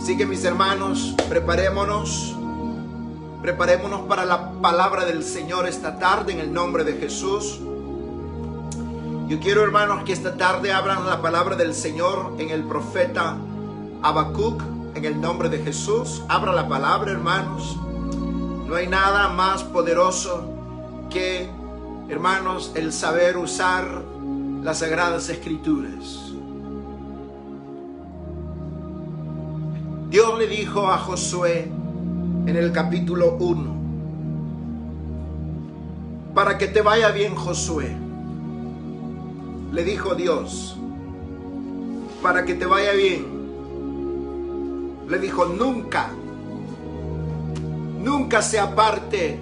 Así que mis hermanos, preparémonos para la palabra del Señor esta tarde en el nombre de Jesús. Yo quiero, hermanos, que esta tarde abran la palabra del Señor en el profeta Habacuc, en el nombre de Jesús. Abra la palabra, hermanos. No hay nada más poderoso que, hermanos, el saber usar las Sagradas Escrituras. Dios le dijo a Josué en el capítulo 1, para que te vaya bien, Josué, le dijo Dios, para que te vaya bien, le dijo, nunca se aparte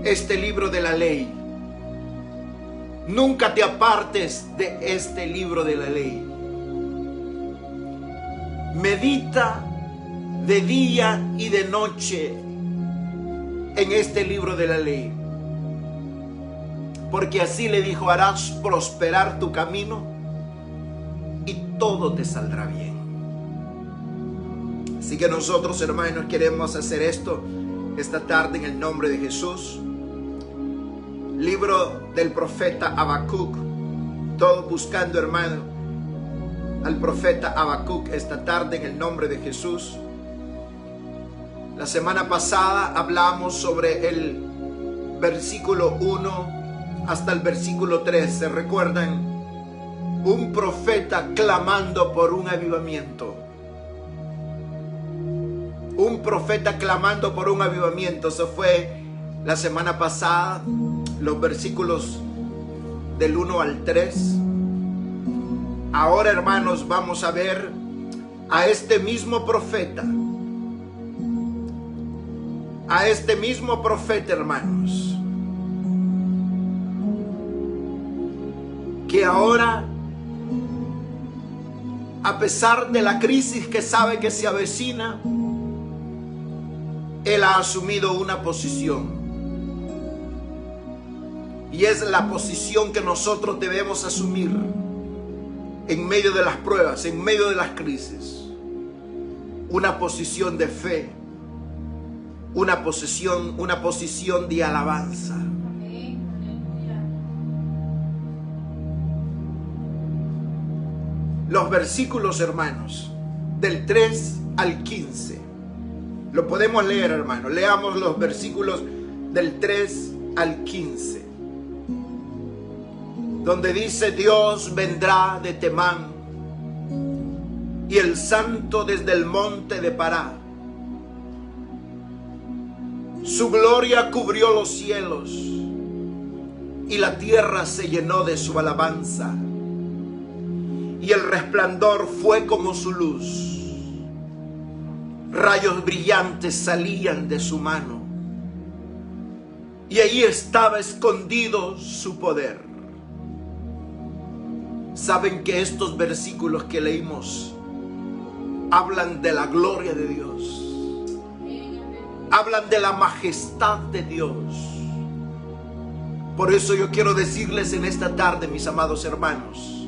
este libro de la ley, nunca te apartes de este libro de la ley. Medita de día y de noche en este libro de la ley, porque así le dijo, harás prosperar tu camino y todo te saldrá bien. Así que nosotros, hermanos, queremos hacer esto esta tarde en el nombre de Jesús. Libro del profeta Habacuc, todos buscando, hermano, al profeta Habacuc esta tarde en el nombre de Jesús. La semana pasada hablamos sobre el versículo 1 hasta el versículo 3. ¿Se recuerdan? Un profeta clamando por un avivamiento. Un profeta clamando por un avivamiento. Eso fue la semana pasada, los versículos del 1 al 3. Ahora, hermanos, vamos a ver a este mismo profeta. A este mismo profeta, hermanos, que ahora, a pesar de la crisis que sabe que se avecina, él ha asumido una posición. Y es la posición que nosotros debemos asumir en medio de las pruebas, en medio de las crisis. Una posición de fe, una posición de alabanza. Los versículos, hermanos, del 3 al 15. Lo podemos leer, hermanos. Leamos los versículos del 3 al 15. Donde dice, Dios vendrá de Temán y el santo desde el monte de Pará. Su gloria cubrió los cielos y la tierra se llenó de su alabanza. Y el resplandor fue como su luz. Rayos brillantes salían de su mano y allí estaba escondido su poder. Saben que estos versículos que leímos hablan de la gloria de Dios, hablan de la majestad de Dios. Por eso yo quiero decirles en esta tarde, mis amados hermanos,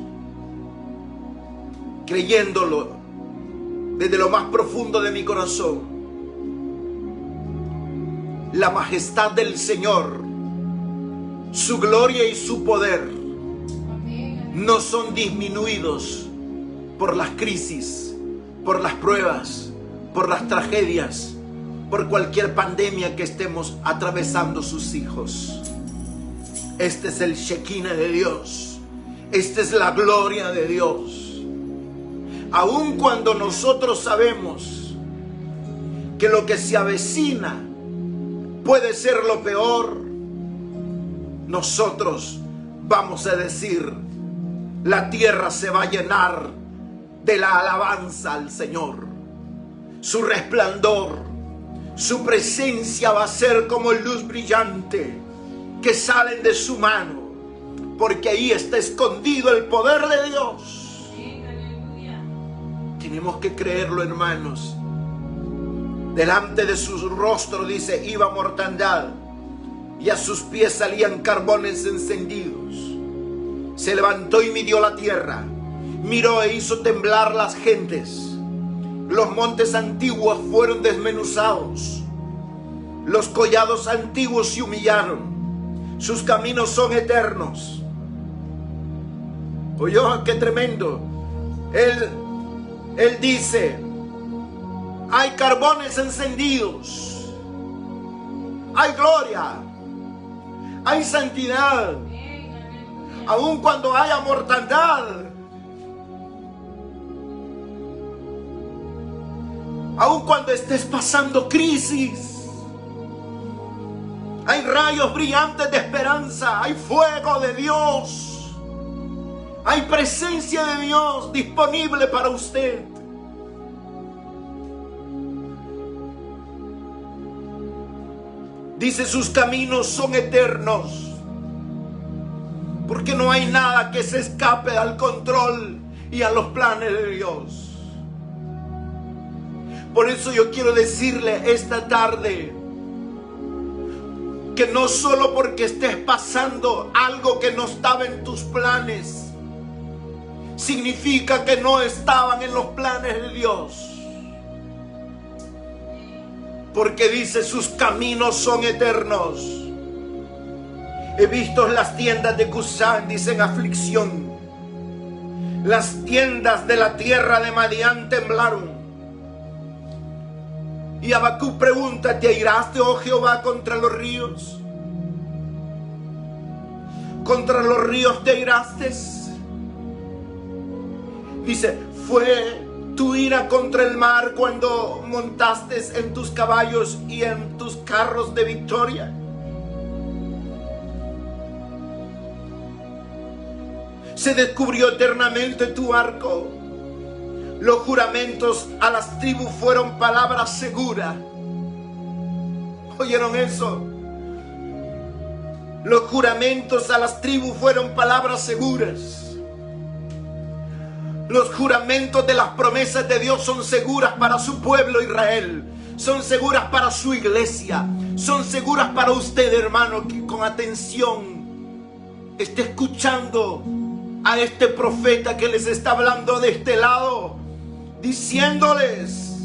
creyéndolo desde lo más profundo de mi corazón, la majestad del Señor, su gloria y su poder no son disminuidos por las crisis, por las pruebas, por las tragedias, por cualquier pandemia que estemos atravesando sus hijos. Este es el Shekinah de Dios. Esta es la gloria de Dios. Aun cuando nosotros sabemos que lo que se avecina puede ser lo peor, nosotros vamos a decir, la tierra se va a llenar de la alabanza al Señor. Su resplandor, su presencia va a ser como luz brillante que salen de su mano, porque ahí está escondido el poder de Dios. Tenemos que creerlo, hermanos. Delante de su rostro, dice, iba mortandad, y a sus pies salían carbones encendidos. Se levantó y midió la tierra, miró e hizo temblar las gentes, Los montes antiguos fueron desmenuzados. Los collados antiguos se humillaron. Sus caminos son eternos. Oye, qué tremendo. Él dice, hay carbones encendidos, hay gloria, hay santidad, aun cuando haya mortandad, aun cuando estés pasando crisis, hay rayos brillantes de esperanza, hay fuego de Dios. Hay presencia de Dios disponible para usted. Dice, sus caminos son eternos, porque no hay nada que se escape al control y a los planes de Dios. Por eso yo quiero decirle esta tarde que no solo porque estés pasando algo que no estaba en tus planes, significa que no estaban en los planes de Dios. Porque dice, sus caminos son eternos. He visto las tiendas de Cusán, dicen aflicción. Las tiendas de la tierra de Madián temblaron. Y Habacuc pregunta, ¿te airaste, oh Jehová, contra los ríos? ¿Contra los ríos te airaste? Dice, ¿fue tu ira contra el mar cuando montaste en tus caballos y en tus carros de victoria? Se descubrió eternamente tu arco. Los juramentos a las tribus fueron palabras seguras. ¿Oyeron eso? Los juramentos a las tribus fueron palabras seguras. Los juramentos de las promesas de Dios son seguras para su pueblo Israel. Son seguras para su iglesia. Son seguras para usted, hermano, que con atención esté escuchando a este profeta que les está hablando de este lado, diciéndoles,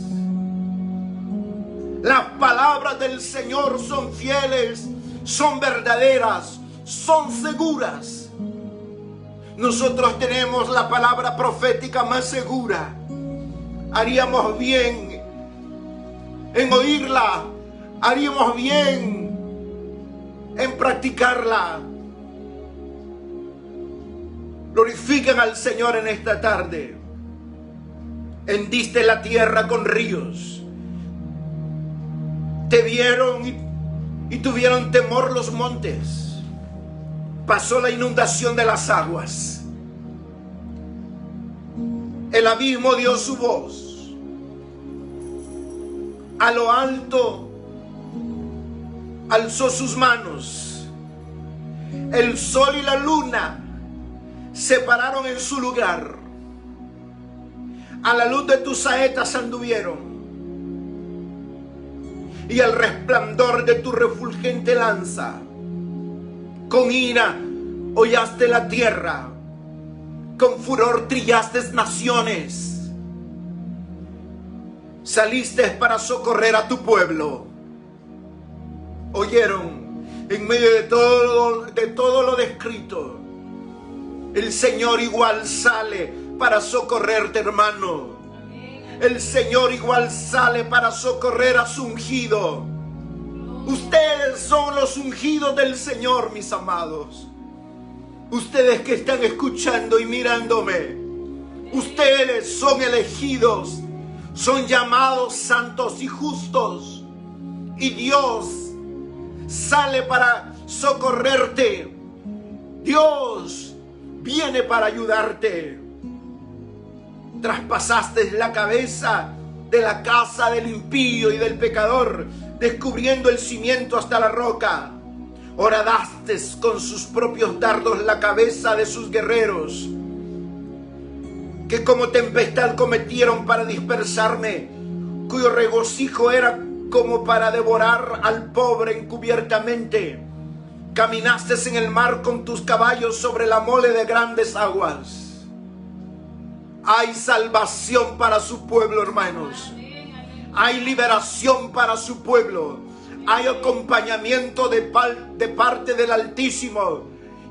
las palabras del Señor son fieles, son verdaderas, son seguras. Nosotros tenemos la palabra profética más segura. Haríamos bien en oírla. Haríamos bien en practicarla. Glorifiquen al Señor en esta tarde. Hendiste la tierra con ríos. Te vieron y tuvieron temor los montes. Pasó la inundación de las aguas. El abismo dio su voz. A lo alto alzó sus manos. El sol y la luna se pararon en su lugar. A la luz de tus saetas anduvieron. Y al resplandor de tu refulgente lanza. Con ira hollaste la tierra, con furor trillaste naciones. Saliste para socorrer a tu pueblo. Oyeron, en medio de todo lo descrito, el Señor igual sale para socorrerte, hermano. El Señor igual sale para socorrer a su ungido. Ustedes son los ungidos del Señor, mis amados. Ustedes que están escuchando y mirándome, ustedes son elegidos, son llamados santos y justos. Y Dios sale para socorrerte. Dios viene para ayudarte. Traspasaste la cabeza de la casa del impío y del pecador, descubriendo el cimiento hasta la roca. Horadaste con sus propios dardos la cabeza de sus guerreros, que como tempestad cometieron para dispersarme, cuyo regocijo era como para devorar al pobre encubiertamente. Caminaste en el mar con tus caballos sobre la mole de grandes aguas. Hay salvación para su pueblo, hermanos. Hay liberación para su pueblo. Hay acompañamiento de parte del Altísimo,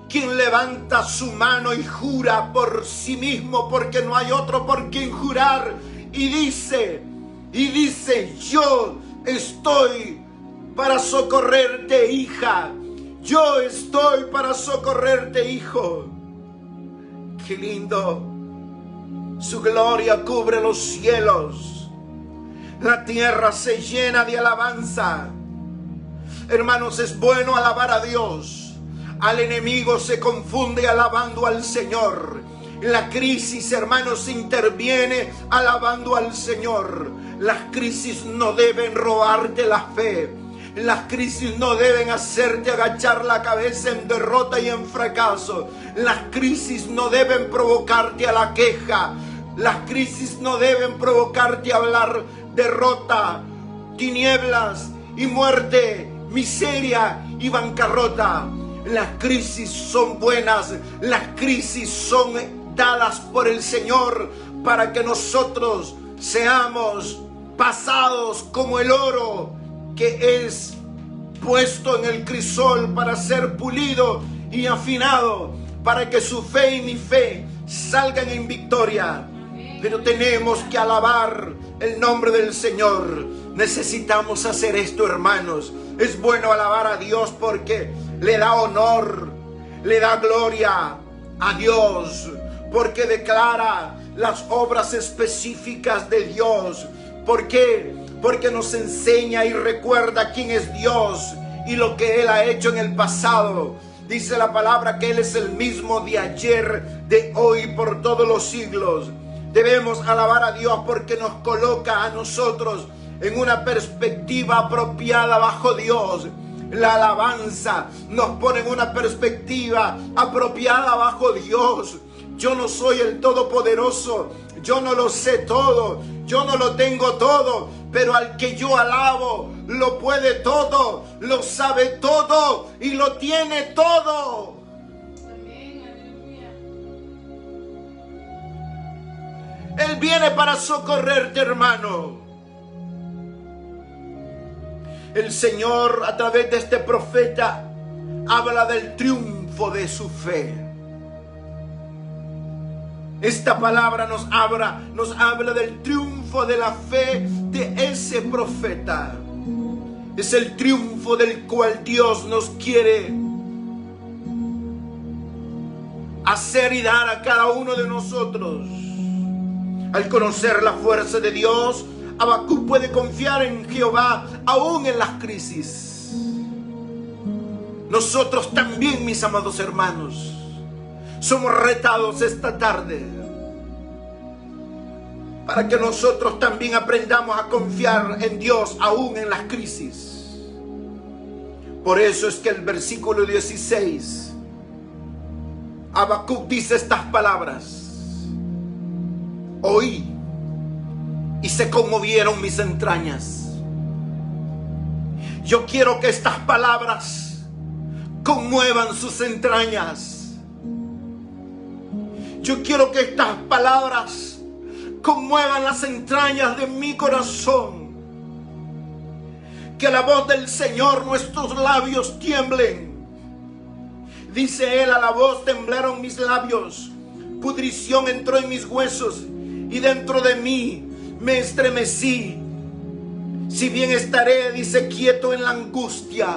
quien levanta su mano y jura por sí mismo, porque no hay otro por quien jurar. Y dice, yo estoy para socorrerte, hija. Yo estoy para socorrerte, hijo. Qué lindo. Su gloria cubre los cielos. La tierra se llena de alabanza. Hermanos, es bueno alabar a Dios. Al enemigo se confunde alabando al Señor. La crisis, hermanos, interviene alabando al Señor. Las crisis no deben robarte la fe. Las crisis no deben hacerte agachar la cabeza en derrota y en fracaso. Las crisis no deben provocarte a la queja. Las crisis no deben provocarte a hablar derrota, tinieblas y muerte, miseria y bancarrota. Las crisis son buenas. Las crisis son dadas por el Señor para que nosotros seamos pasados como el oro que es puesto en el crisol para ser pulido y afinado, para que su fe y mi fe salgan en victoria. Pero tenemos que alabar el nombre del Señor. Necesitamos hacer esto, hermanos. Es bueno alabar a Dios porque le da honor, le da gloria a Dios, porque declara las obras específicas de Dios. ¿Por qué? Porque nos enseña y recuerda quién es Dios y lo que Él ha hecho en el pasado. Dice la palabra que Él es el mismo de ayer, de hoy, por todos los siglos. Debemos alabar a Dios porque nos coloca a nosotros en una perspectiva apropiada bajo Dios. La alabanza nos pone en una perspectiva apropiada bajo Dios. Yo no soy el Todopoderoso, yo no lo sé todo, yo no lo tengo todo, pero al que yo alabo lo puede todo, lo sabe todo y lo tiene todo. Amén, aleluya. Él viene para socorrerte, hermano. El Señor, a través de este profeta, habla del triunfo de su fe. Esta palabra nos habla del triunfo de la fe de ese profeta. Es el triunfo del cual Dios nos quiere hacer y dar a cada uno de nosotros. Al conocer la fuerza de Dios, Habacuc puede confiar en Jehová aún en las crisis. Nosotros también, mis amados hermanos, somos retados esta tarde para que nosotros también aprendamos a confiar en Dios aún en las crisis. Por eso es que el versículo 16, Habacuc dice estas palabras: oí y se conmovieron mis entrañas. Yo quiero que estas palabras conmuevan sus entrañas. Yo quiero que estas palabras conmuevan las entrañas de mi corazón. Que la voz del Señor nuestros labios tiemblen. Dice Él: a la voz temblaron mis labios, pudrición entró en mis huesos y dentro de mí me estremecí. Si bien estaré, dice, quieto en la angustia,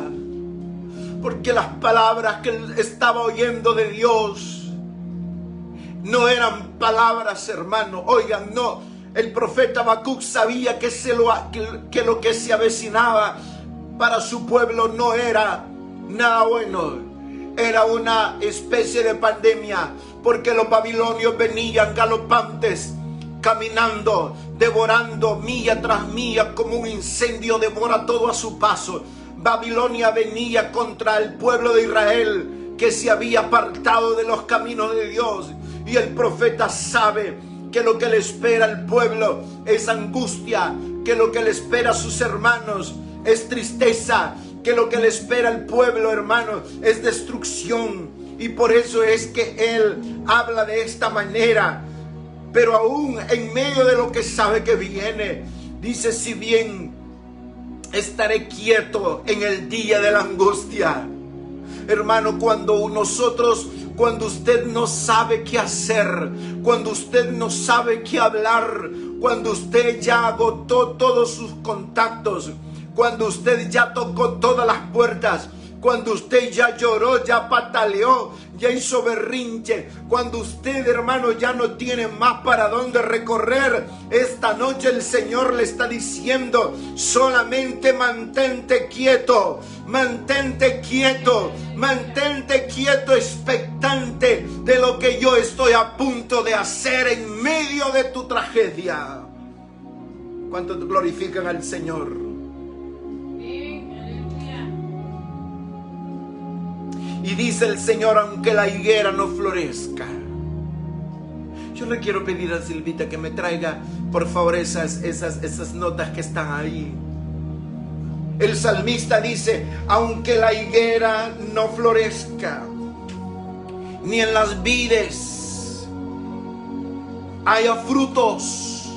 porque las palabras que él estaba oyendo de Dios no eran palabras, hermano. Oigan, no. El profeta Habacuc sabía que lo que se avecinaba para su pueblo no era nada bueno. Era una especie de pandemia, porque los babilonios venían galopantes, caminando, devorando milla tras milla, como un incendio devora todo a su paso. Babilonia venía contra el pueblo de Israel, que se había apartado de los caminos de Dios. Y el profeta sabe que lo que le espera al pueblo es angustia, que lo que le espera a sus hermanos es tristeza, que lo que le espera al pueblo, hermano, es destrucción. Y por eso es que él habla de esta manera: pero aún en medio de lo que sabe que viene, dice, si bien estaré quieto en el día de la angustia. Hermano, cuando usted no sabe qué hacer, cuando usted no sabe qué hablar, cuando usted ya agotó todos sus contactos, cuando usted ya tocó todas las puertas, cuando usted ya lloró, ya pataleó, ya hizo berrinche, cuando usted, hermano, ya no tiene más para dónde recorrer, esta noche el Señor le está diciendo, solamente mantente quieto, mantente quieto, mantente quieto, expectante de lo que yo estoy a punto de hacer en medio de tu tragedia. ¿Cuántos glorifican al Señor? Y dice el Señor, aunque la higuera no florezca. Yo le quiero pedir a Silvita que me traiga, por favor, esas notas que están ahí. El salmista dice, aunque la higuera no florezca, ni en las vides haya frutos,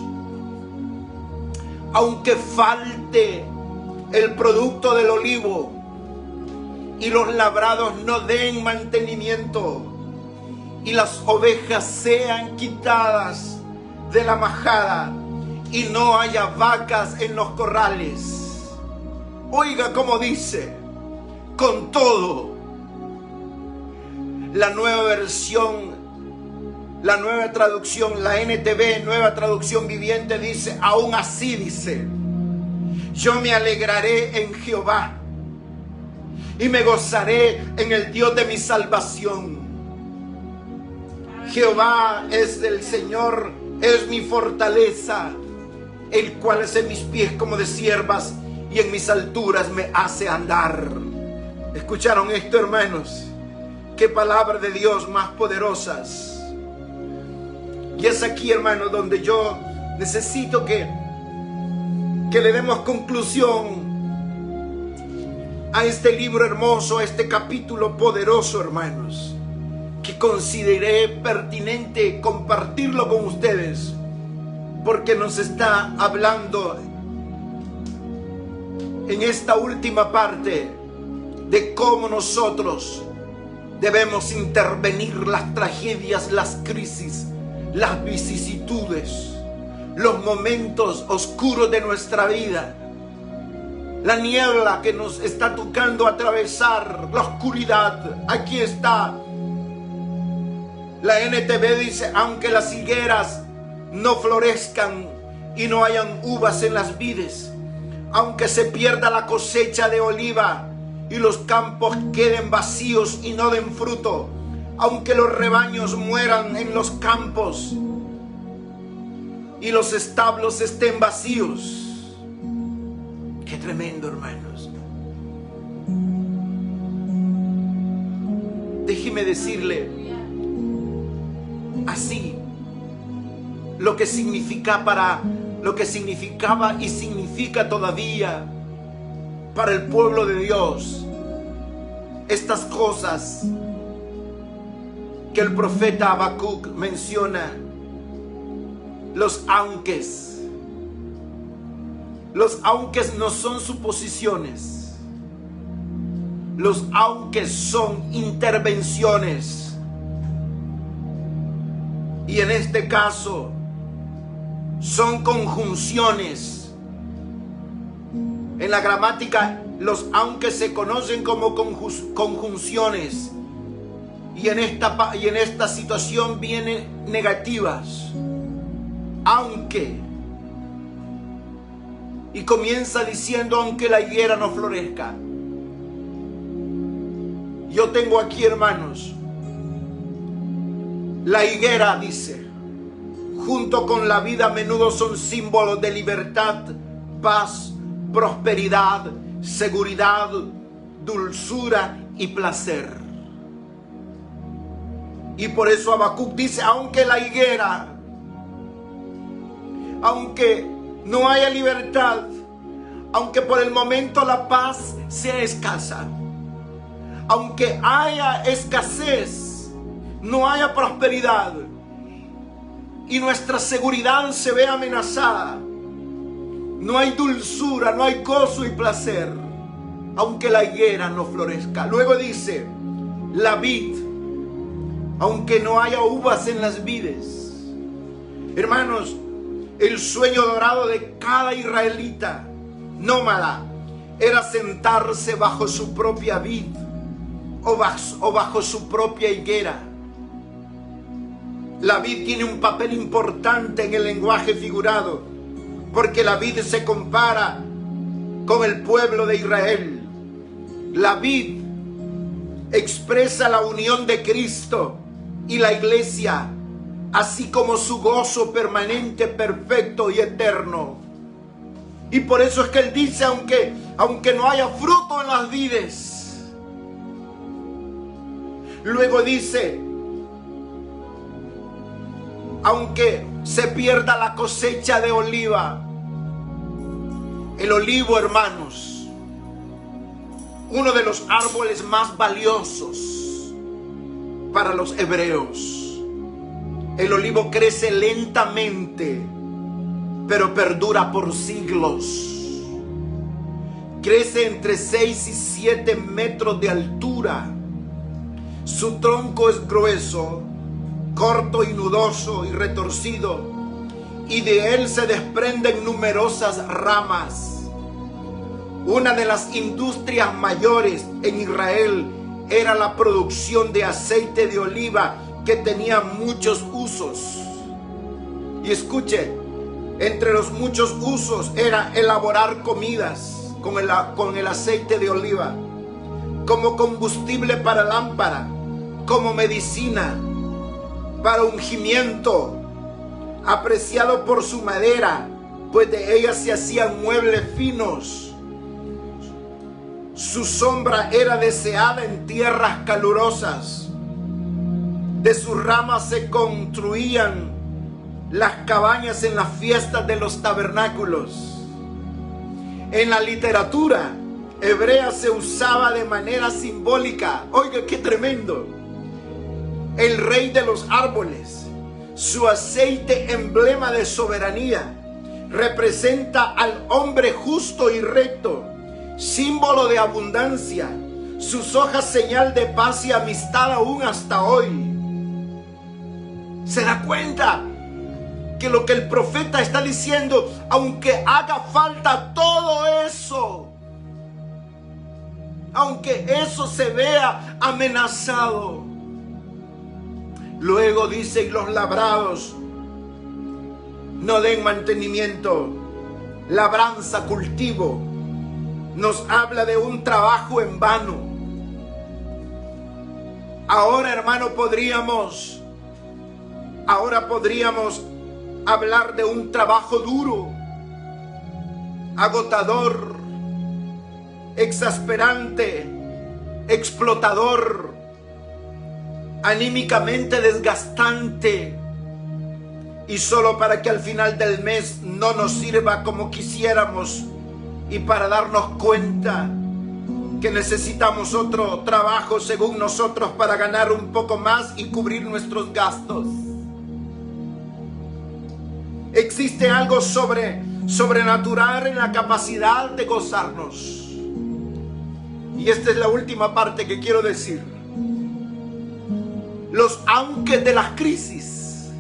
aunque falte el producto del olivo, y los labrados no den mantenimiento, y las ovejas sean quitadas de la majada, y no haya vacas en los corrales. Oiga cómo dice, con todo. La nueva versión, la nueva traducción, la NTV, nueva traducción viviente, dice, aún así dice, yo me alegraré en Jehová, y me gozaré en el Dios de mi salvación. Jehová es el Señor, es mi fortaleza, el cual hace mis pies como de ciervas y en mis alturas me hace andar. ¿Escucharon esto, hermanos? Qué palabra de Dios más poderosas. Y es aquí, hermanos, donde yo necesito que le demos conclusión a este libro hermoso, a este capítulo poderoso, hermanos, que consideré pertinente compartirlo con ustedes, porque nos está hablando en esta última parte de cómo nosotros debemos intervenir las tragedias, las crisis, las vicisitudes, los momentos oscuros de nuestra vida. La niebla que nos está tocando atravesar, la oscuridad, aquí está. La NTV dice, aunque las higueras no florezcan y no hayan uvas en las vides, aunque se pierda la cosecha de oliva y los campos queden vacíos y no den fruto, aunque los rebaños mueran en los campos y los establos estén vacíos. Qué tremendo, hermanos. Déjeme decirle así lo que significaba y significa todavía para el pueblo de Dios estas cosas que el profeta Habacuc menciona. Los aunques. Los aunques no son suposiciones. Los aunques son intervenciones. Y en este caso son conjunciones. En la gramática los aunques se conocen como conjunciones. Y en esta situación vienen negativas. Aunque. Y comienza diciendo, aunque la higuera no florezca. Yo tengo aquí, hermanos, la higuera, dice, junto con la vida a menudo son símbolos de libertad, paz, prosperidad, seguridad, dulzura y placer. Y por eso Habacuc dice, aunque la higuera, aunque no haya libertad, aunque por el momento la paz sea escasa, aunque haya escasez, no haya prosperidad y nuestra seguridad se ve amenazada, no hay dulzura, no hay gozo y placer, aunque la higuera no florezca. Luego dice, la vid, aunque no haya uvas en las vides. Hermanos, el sueño dorado de cada israelita nómada era sentarse bajo su propia vid o bajo su propia higuera. La vid tiene un papel importante en el lenguaje figurado, porque la vid se compara con el pueblo de Israel. La vid expresa la unión de Cristo y la iglesia, así como su gozo permanente, perfecto y eterno. Y por eso es que él dice, aunque no haya fruto en las vides. Luego dice, aunque se pierda la cosecha de oliva. El olivo, hermanos, uno de los árboles más valiosos para los hebreos. El olivo crece lentamente, pero perdura por siglos. Crece entre 6 y 7 metros de altura. Su tronco es grueso, corto y nudoso y retorcido, y de él se desprenden numerosas ramas. Una de las industrias mayores en Israel era la producción de aceite de oliva, que tenía muchos usos. Y escuche, entre los muchos usos era elaborar comidas con el aceite de oliva, como combustible para lámpara, como medicina, para ungimiento, apreciado por su madera, pues de ella se hacían muebles finos. Su sombra era deseada en tierras calurosas. De sus ramas se construían las cabañas en las fiestas de los tabernáculos. En la literatura hebrea se usaba de manera simbólica. Oiga, qué tremendo. El rey de los árboles, su aceite emblema de soberanía, representa al hombre justo y recto, símbolo de abundancia, sus hojas señal de paz y amistad aún hasta hoy. ¿Se da cuenta que lo que el profeta está diciendo, aunque haga falta todo eso, aunque eso se vea amenazado? Luego dice, y los labrados no den mantenimiento. Labranza, cultivo, nos habla de un trabajo en vano. Ahora, hermano, podríamos hablar de un trabajo duro, agotador, exasperante, explotador, anímicamente desgastante, y solo para que al final del mes no nos sirva como quisiéramos, y para darnos cuenta que necesitamos otro trabajo según nosotros para ganar un poco más y cubrir nuestros gastos. Existe algo sobrenatural en la capacidad de gozarnos. Y esta es la última parte que quiero decir. Los aunque de las crisis,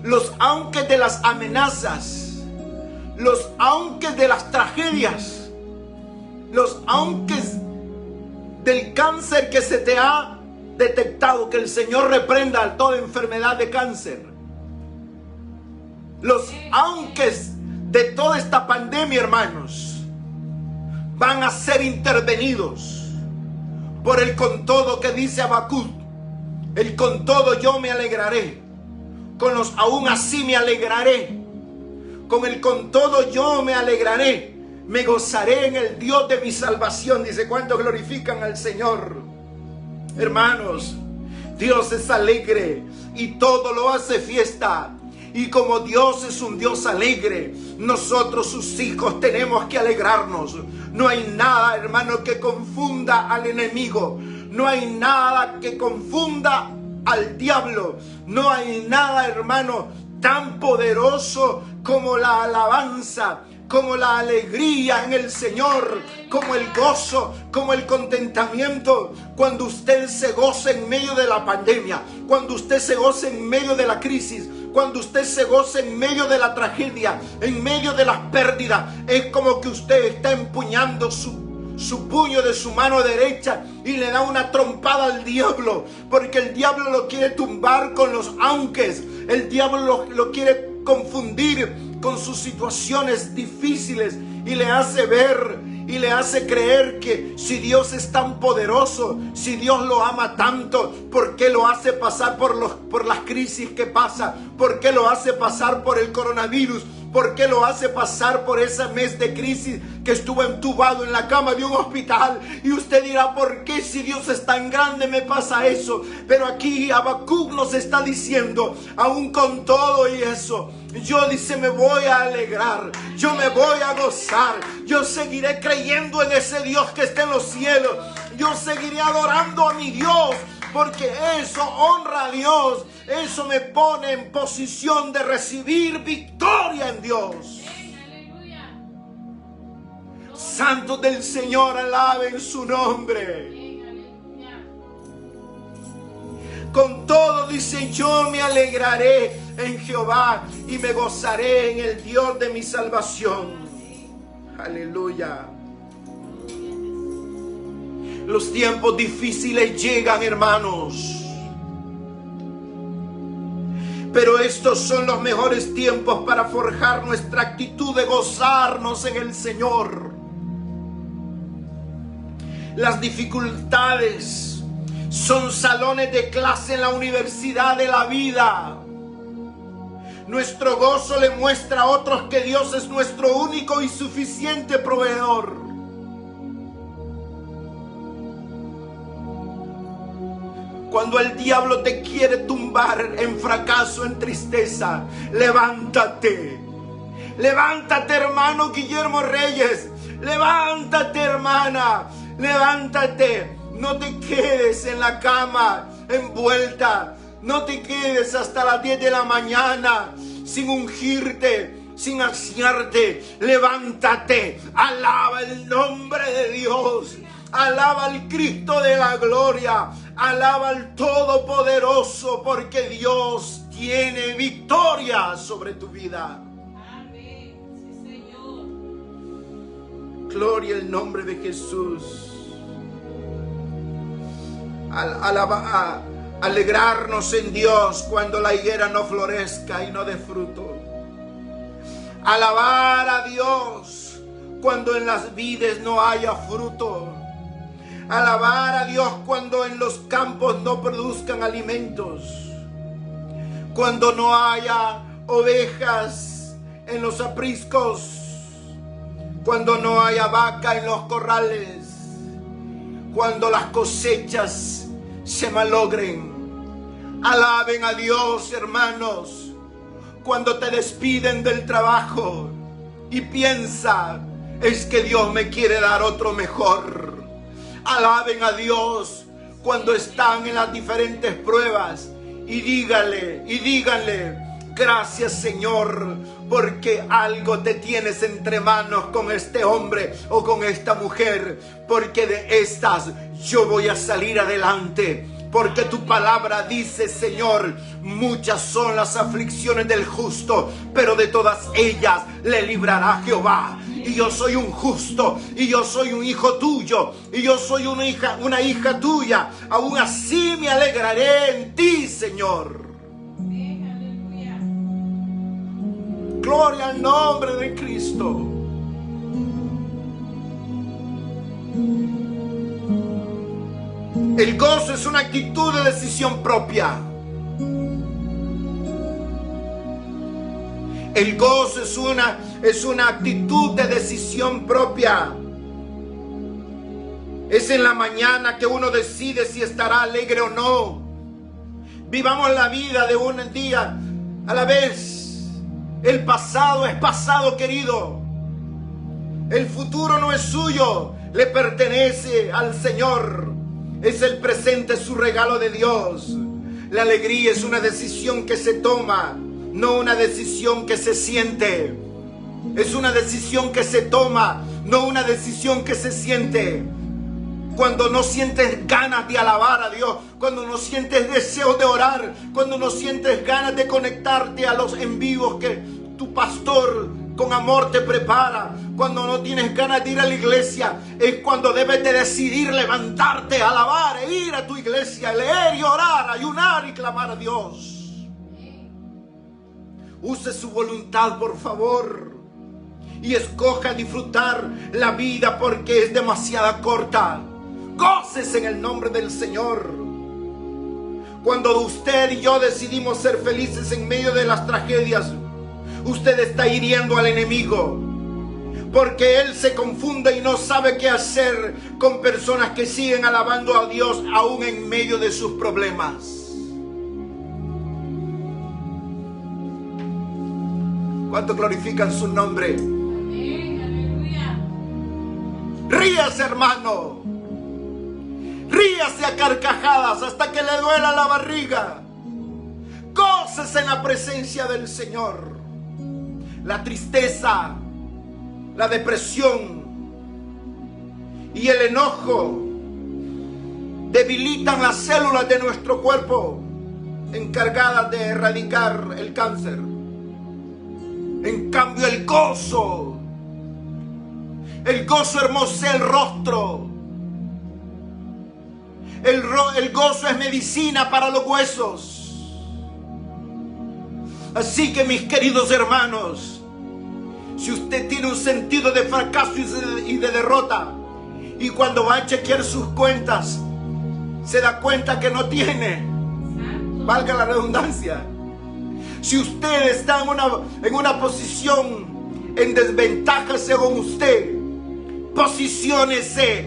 los aunque de las amenazas, los aunque de las tragedias, los aunque del cáncer que se te ha detectado, que el Señor reprenda a toda enfermedad de cáncer. Los aunques de toda esta pandemia, hermanos, van a ser intervenidos por el con todo que dice Habacuc. El con todo yo me alegraré, con los aún así me alegraré, con el con todo yo me alegraré, me gozaré en el Dios de mi salvación. Dice, ¿cuántos glorifican al Señor? Hermanos, Dios es alegre y todo lo hace fiesta. Y como Dios es un Dios alegre, nosotros sus hijos tenemos que alegrarnos. No hay nada, hermano, que confunda al enemigo. No hay nada que confunda al diablo. No hay nada, hermano, tan poderoso como la alabanza, como la alegría en el Señor, como el gozo, como el contentamiento. Cuando usted se goza en medio de la pandemia, cuando usted se goza en medio de la crisis, cuando usted se goza en medio de la tragedia, en medio de las pérdidas, es como que usted está empuñando su puño de su mano derecha y le da una trompada al diablo, porque el diablo lo quiere tumbar con los aunques, el diablo lo quiere confundir con sus situaciones difíciles y le hace ver y le hace creer que si Dios es tan poderoso, si Dios lo ama tanto, ¿por qué lo hace pasar por las crisis que pasa? ¿Por qué lo hace pasar por el coronavirus? ¿Por qué lo hace pasar por ese mes de crisis que estuvo entubado en la cama de un hospital? Y usted dirá, ¿por qué si Dios es tan grande me pasa eso? Pero aquí Habacuc nos está diciendo, aún con todo y eso, yo dice, me voy a alegrar, yo me voy a gozar, yo seguiré creyendo en ese Dios que está en los cielos, yo seguiré adorando a mi Dios, porque eso honra a Dios, eso me pone en posición de recibir victoria en Dios. Santos del Señor, alaben su nombre. Con todo dice, yo me alegraré en Jehová y me gozaré en el Dios de mi salvación. Aleluya. Los tiempos difíciles llegan, hermanos. Pero estos son los mejores tiempos para forjar nuestra actitud de gozarnos en el Señor. Las dificultades son salones de clase en la universidad de la vida. Nuestro gozo le muestra a otros que Dios es nuestro único y suficiente proveedor. Cuando el diablo te quiere tumbar en fracaso, en tristeza, levántate. Levántate, hermano Guillermo Reyes. Levántate, hermana. Levántate. No te quedes en la cama envuelta. No te quedes hasta las 10 de la mañana sin ungirte, sin asearte. Levántate. Alaba el nombre de Dios. Alaba al Cristo de la gloria. Alaba al Todopoderoso, porque Dios tiene victoria sobre tu vida. Amén. Sí, Señor. Gloria al nombre de Jesús. Alegrarnos en Dios cuando la higuera no florezca y no dé fruto. Alabar a Dios cuando en las vides no haya fruto. Alabar a Dios cuando en los campos no produzcan alimentos. Cuando no haya ovejas en los apriscos. Cuando no haya vaca en los corrales. Cuando las cosechas se malogren. Alaben a Dios, hermanos, cuando te despiden del trabajo y piensa, es que Dios me quiere dar otro mejor. Alaben a Dios cuando están en las diferentes pruebas y díganle, gracias Señor, porque algo te tienes entre manos con este hombre o con esta mujer, porque de estas yo voy a salir adelante. Porque tu palabra dice, Señor, muchas son las aflicciones del justo, pero de todas ellas le librará Jehová. Y yo soy un justo, y yo soy un hijo tuyo, y yo soy una hija tuya. Aún así me alegraré en ti, Señor. Aleluya. Gloria al nombre de Cristo. El gozo es una actitud de decisión propia. El gozo es una actitud de decisión propia. Es en la mañana que uno decide si estará alegre o no. Vivamos la vida de un día a la vez. El pasado es pasado, querido. El futuro no es suyo, le pertenece al Señor. Es el presente, su regalo de Dios. La alegría es una decisión que se toma no una decisión que se siente. Es una decisión que se toma, no una decisión que se siente. Cuando no sientes ganas de alabar a Dios, cuando no sientes deseo de orar, cuando no sientes ganas de conectarte a los en vivos que tu pastor con amor te prepara, cuando no tienes ganas de ir a la iglesia, es cuando debes de decidir levantarte, alabar e ir a tu iglesia, leer y orar, ayunar y clamar a Dios. Use su voluntad, por favor, y escoja disfrutar la vida porque es demasiado corta. Gócese en el nombre del Señor. Cuando usted y yo decidimos ser felices en medio de las tragedias, usted está hiriendo al enemigo, porque él se confunde y no sabe qué hacer con personas que siguen alabando a Dios aún en medio de sus problemas. ¿Cuánto glorifican su nombre? Amén, aleluya. Ríase, hermano. Ríase a carcajadas hasta que le duela la barriga. Gócese en la presencia del Señor. La tristeza, la depresión y el enojo debilitan las células de nuestro cuerpo encargadas de erradicar el cáncer. En cambio, el gozo hermosea el rostro. El gozo es medicina para los huesos. Así que, mis queridos hermanos, si usted tiene un sentido de fracaso y de derrota, y cuando va a chequear sus cuentas se da cuenta que no tiene, valga la redundancia, si usted está en una posición en desventaja según usted, posiciónese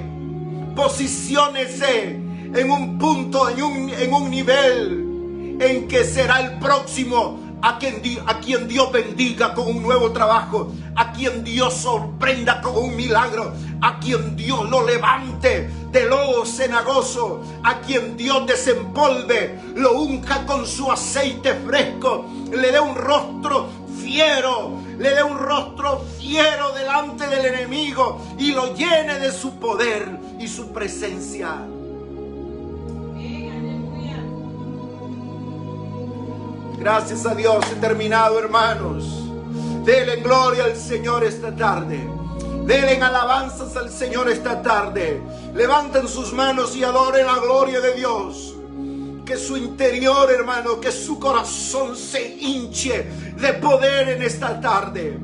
en un punto, en un nivel en que será el próximo a quien Dios bendiga con un nuevo trabajo, a quien Dios sorprenda con un milagro, a quien Dios lo levante de lodo cenagoso, a quien Dios desempolve, lo unja con su aceite fresco, le dé un rostro fiero, delante del enemigo y lo llene de su poder y su presencia. Gracias a Dios, he terminado, hermanos. Denle gloria al Señor esta tarde. Denle alabanzas al Señor esta tarde. Levanten sus manos y adoren la gloria de Dios. Que su interior, hermano, que su corazón se hinche de poder en esta tarde.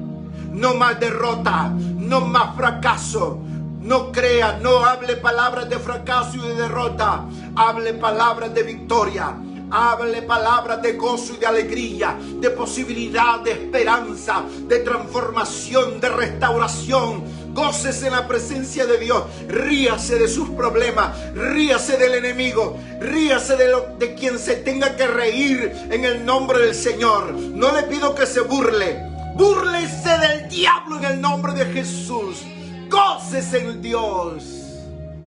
No más derrota, no más fracaso. No crea, no hable palabras de fracaso y de derrota. Hable palabras de victoria. Hable palabras de gozo y de alegría, de posibilidad, de esperanza, de transformación, de restauración. Gócese en la presencia de Dios. Ríase de sus problemas, ríase del enemigo, ríase de quien se tenga que reír en el nombre del Señor. No le pido que se burle. Búrlese del diablo en el nombre de Jesús. Gócese en Dios.